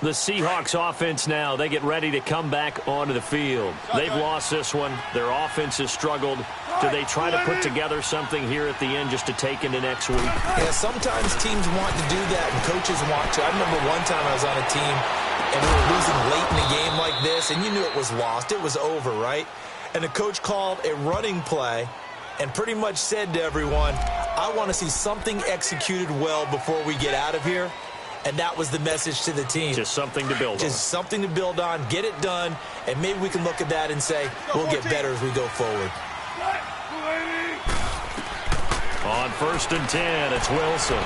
Speaker 3: The Seahawks offense now, they get ready to come back onto the field. They've lost this one. Their offense has struggled. Do they try to put together something here at the end just to take into next week?
Speaker 4: Yeah, sometimes teams want to do that and coaches want to. I remember one time I was on a team and we were losing late in the game like this, and you knew it was lost. It was over, right? And the coach called a running play and pretty much said to everyone, I want to see something executed well before we get out of here. And that was the message to the team.
Speaker 3: Just something to build on.
Speaker 4: Just something to build on, get it done, and maybe we can look at that and say, we'll get better as we go forward.
Speaker 3: On 1st and 10, it's Wilson.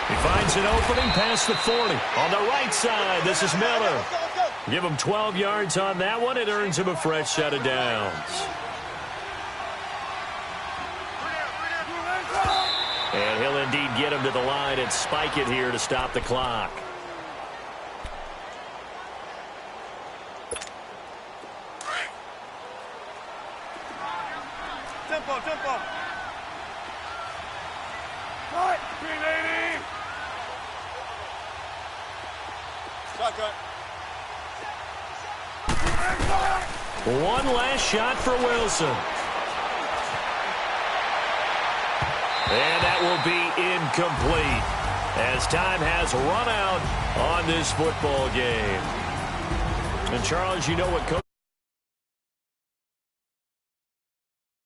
Speaker 3: He finds an opening past the 40. On the right side, this is Miller. Give him 12 yards on that one. It earns him a fresh set of downs. And he'll indeed get him to the line and spike it here to stop the clock.
Speaker 5: Tempo, tempo. Cut. 380. Shotgun.
Speaker 3: One last shot for Wilson. And that will be incomplete as time has run out on this football game. And Charles, you know what Coach